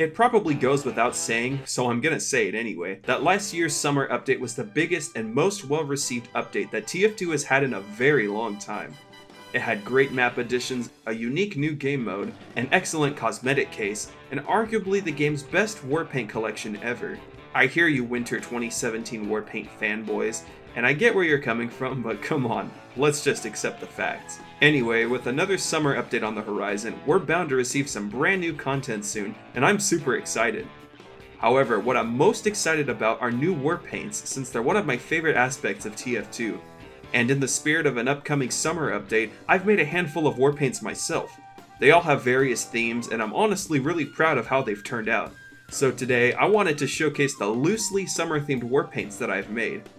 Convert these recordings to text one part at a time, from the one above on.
It probably goes without saying, so I'm gonna say it anyway, that last year's summer update was the biggest and most well-received update that TF2 has had in a very long time. It had great map additions, a unique new game mode, an excellent cosmetic case, and arguably the game's best Warpaint collection ever. I hear you Winter 2017 Warpaint fanboys, and I get where you're coming from, but come on, let's just accept the facts. Anyway, with another summer update on the horizon, we're bound to receive some brand new content soon, and I'm super excited. However, what I'm most excited about are new Warpaints, since they're one of my favorite aspects of TF2. And in the spirit of an upcoming summer update, I've made a handful of Warpaints myself. They all have various themes, and I'm honestly really proud of how they've turned out. So today, I wanted to showcase the loosely summer-themed Warpaints that I've made.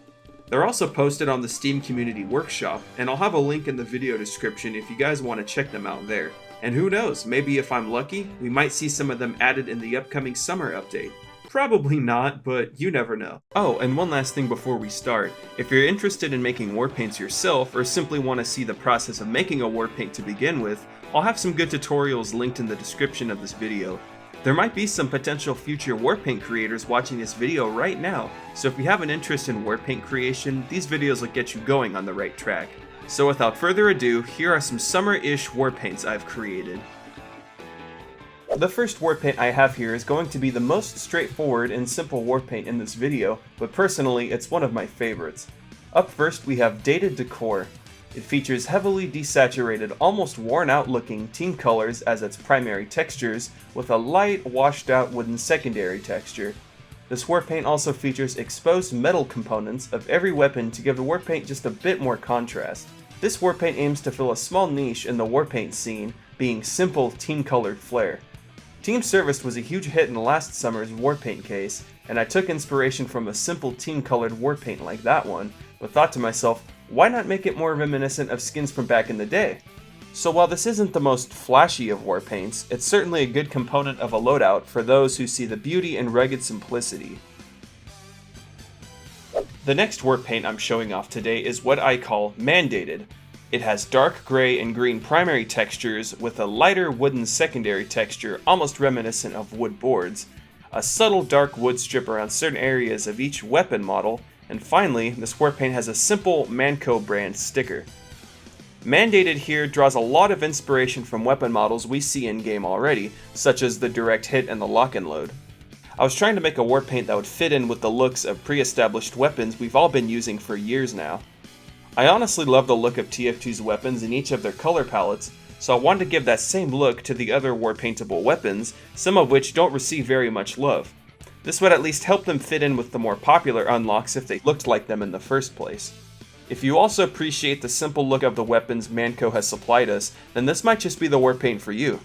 They're also posted on the Steam Community Workshop, and I'll have a link in the video description if you guys want to check them out there. And who knows, maybe if I'm lucky, we might see some of them added in the upcoming summer update. Probably not, but you never know. Oh, and one last thing before we start. If you're interested in making Warpaints yourself, or simply want to see the process of making a Warpaint to begin with, I'll have some good tutorials linked in the description of this video. There might be some potential future Warpaint creators watching this video right now, so if you have an interest in Warpaint creation, these videos will get you going on the right track. So without further ado, here are some summer-ish Warpaints I've created. The first Warpaint I have here is going to be the most straightforward and simple Warpaint in this video, but personally it's one of my favorites. Up first we have Dated Decor. It features heavily desaturated, almost worn out looking team colors as its primary textures, with a light, washed out wooden secondary texture. This Warpaint also features exposed metal components of every weapon to give the Warpaint just a bit more contrast. This Warpaint aims to fill a small niche in the Warpaint scene, being simple team colored flair. Team Service was a huge hit in last summer's Warpaint case, and I took inspiration from a simple team colored Warpaint like that one, but thought to myself, why not make it more reminiscent of skins from back in the day? So while this isn't the most flashy of Warpaints, it's certainly a good component of a loadout for those who see the beauty and rugged simplicity. The next Warpaint I'm showing off today is what I call Mandated. It has dark gray and green primary textures with a lighter wooden secondary texture almost reminiscent of wood boards, a subtle dark wood strip around certain areas of each weapon model, and finally, this Warpaint has a simple Mönkey brand sticker. Mandated here draws a lot of inspiration from weapon models we see in-game already, such as the direct hit and the lock and load. I was trying to make a Warpaint that would fit in with the looks of pre-established weapons we've all been using for years now. I honestly love the look of TF2's weapons in each of their color palettes, so I wanted to give that same look to the other Warpaintable weapons, some of which don't receive very much love. This would at least help them fit in with the more popular unlocks if they looked like them in the first place. If you also appreciate the simple look of the weapons Mönkey has supplied us, then this might just be the Warpaint for you.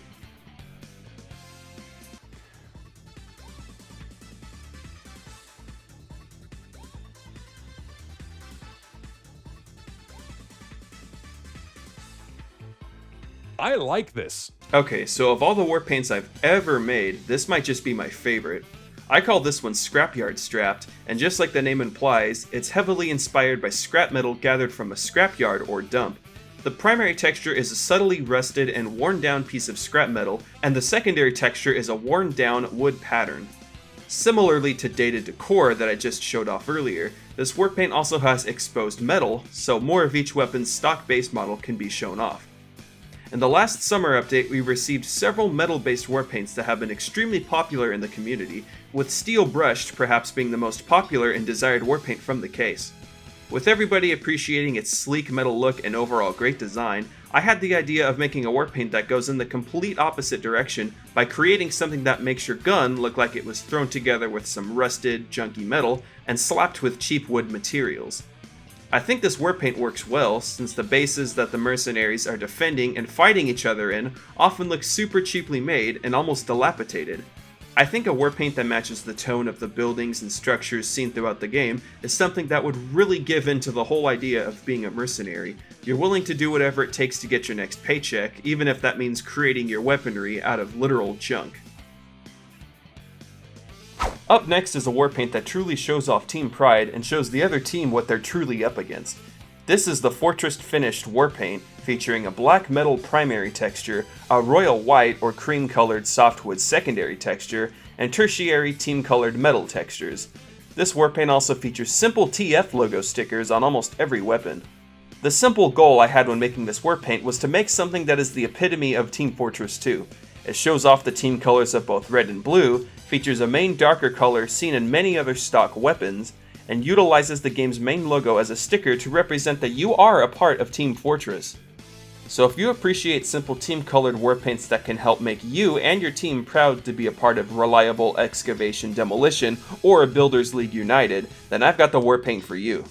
I like this. Okay, so of all the Warpaints I've ever made, this might just be my favorite. I call this one Scrapyard Strapped, and just like the name implies, it's heavily inspired by scrap metal gathered from a scrapyard or dump. The primary texture is a subtly rusted and worn down piece of scrap metal, and the secondary texture is a worn down wood pattern. Similarly to Dated Decor that I just showed off earlier, this Warpaint also has exposed metal, so more of each weapon's stock base model can be shown off. In the last summer update, we received several metal-based Warpaints that have been extremely popular in the community, with Steel Brushed perhaps being the most popular and desired Warpaint from the case. With everybody appreciating its sleek metal look and overall great design, I had the idea of making a Warpaint that goes in the complete opposite direction by creating something that makes your gun look like it was thrown together with some rusted, junky metal and slapped with cheap wood materials. I think this Warpaint works well, since the bases that the mercenaries are defending and fighting each other in often look super cheaply made and almost dilapidated. I think a Warpaint that matches the tone of the buildings and structures seen throughout the game is something that would really give in to the whole idea of being a mercenary. You're willing to do whatever it takes to get your next paycheck, even if that means creating your weaponry out of literal junk. Up next is a Warpaint that truly shows off team pride and shows the other team what they're truly up against. This is the Fortress Finished Warpaint, featuring a black metal primary texture, a royal white or cream colored softwood secondary texture, and tertiary team-colored metal textures. This warpaint also features simple TF logo stickers on almost every weapon. The simple goal I had when making this warpaint was to make something that is the epitome of Team Fortress 2. It shows off the team colors of both red and blue, features a main darker color seen in many other stock weapons, and utilizes the game's main logo as a sticker to represent that you are a part of Team Fortress. So if you appreciate simple team-colored warpaints that can help make you and your team proud to be a part of Reliable Excavation Demolition or Builders League United, then I've got the warpaint for you.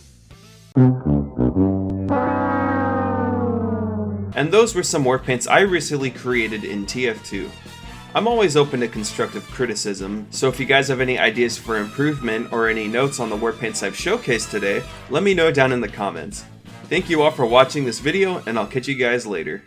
And those were some warpaints I recently created in TF2. I'm always open to constructive criticism, so if you guys have any ideas for improvement or any notes on the warpaints I've showcased today, let me know down in the comments. Thank you all for watching this video, and I'll catch you guys later.